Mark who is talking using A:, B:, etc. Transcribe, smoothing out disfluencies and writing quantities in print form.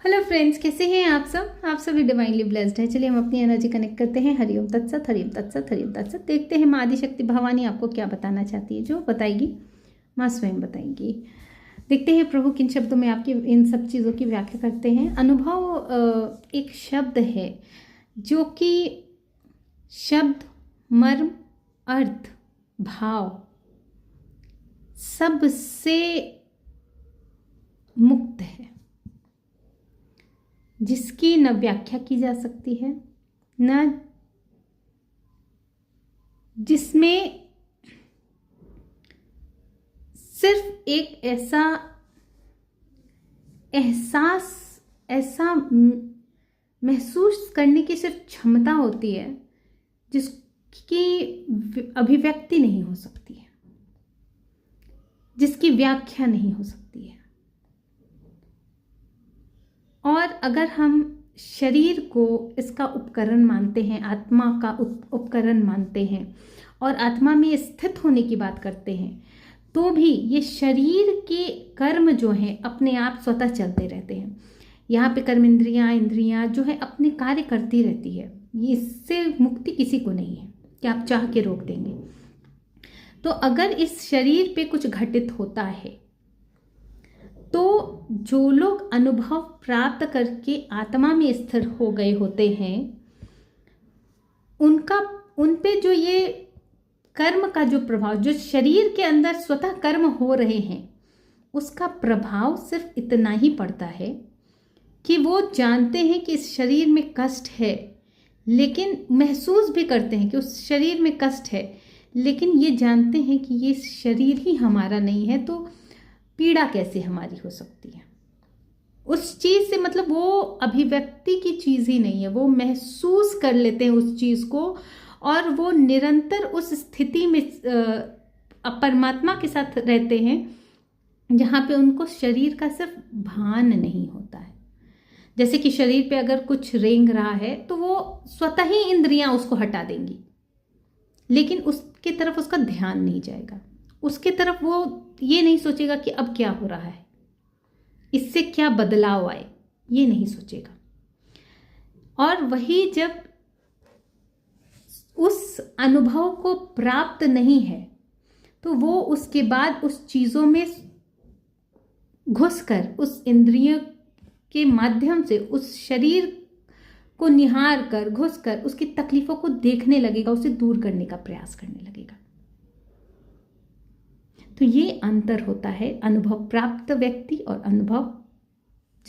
A: Hello friends, कैसे हैं आप सब? आप सभी डिवाइनली ब्लेस्ड है। चलिए हम अपनी एनर्जी कनेक्ट करते हैं। हरिओम तत्सत, हरिओम तत्सत, हरिओम तत्सत। देखते हैं माँ आदिशक्ति भवानी आपको क्या बताना चाहती है। जो बताएगी माँ स्वयं बताएंगी। देखते हैं प्रभु किन शब्दों में आपकी इन सब चीज़ों की व्याख्या करते हैं। अनुभव एक शब्द है जो कि शब्द, मर्म, अर्थ, भाव सबसे मुक्त है, जिसकी न व्याख्या की जा सकती है, न जिसमें सिर्फ एक ऐसा एहसास, ऐसा महसूस करने की सिर्फ क्षमता होती है जिसकी अभिव्यक्ति नहीं हो सकती है, जिसकी व्याख्या नहीं हो सकती है। और अगर हम शरीर को इसका उपकरण मानते हैं, आत्मा का उपकरण मानते हैं और आत्मा में स्थित होने की बात करते हैं, तो भी ये शरीर के कर्म जो हैं अपने आप स्वतः चलते रहते हैं। यहाँ पे कर्म इंद्रियां जो है अपने कार्य करती रहती है। ये इससे मुक्ति किसी को नहीं है कि आप चाह के रोक देंगे। तो अगर इस शरीर पे कुछ घटित होता है तो जो लोग अनुभव प्राप्त करके आत्मा में स्थिर हो गए होते हैं, उन पे जो ये कर्म का जो प्रभाव, जो शरीर के अंदर स्वतः कर्म हो रहे हैं, उसका प्रभाव सिर्फ इतना ही पड़ता है कि वो जानते हैं कि इस शरीर में कष्ट है, लेकिन महसूस भी करते हैं कि उस शरीर में कष्ट है, लेकिन ये जानते हैं कि ये शरीर ही हमारा नहीं है, तो पीड़ा कैसे हमारी हो सकती है। उस चीज़ से मतलब वो अभिव्यक्ति की चीज़ ही नहीं है, वो महसूस कर लेते हैं उस चीज़ को और वो निरंतर उस स्थिति में परमात्मा के साथ रहते हैं जहाँ पे उनको शरीर का सिर्फ भान नहीं होता है। जैसे कि शरीर पे अगर कुछ रेंग रहा है तो वो स्वतः ही इंद्रियां उसको हटा देंगी, लेकिन उसके तरफ उसका ध्यान नहीं जाएगा, उसके तरफ वो ये नहीं सोचेगा कि अब क्या हो रहा है, इससे क्या बदलाव आए, ये नहीं सोचेगा। और वही जब उस अनुभव को प्राप्त नहीं है तो वो उसके बाद उस चीज़ों में घुसकर, उस इंद्रिय के माध्यम से उस शरीर को निहार कर, घुसकर उसकी तकलीफों को देखने लगेगा, उसे दूर करने का प्रयास करने लगेगा। तो ये अंतर होता है अनुभव प्राप्त व्यक्ति और अनुभव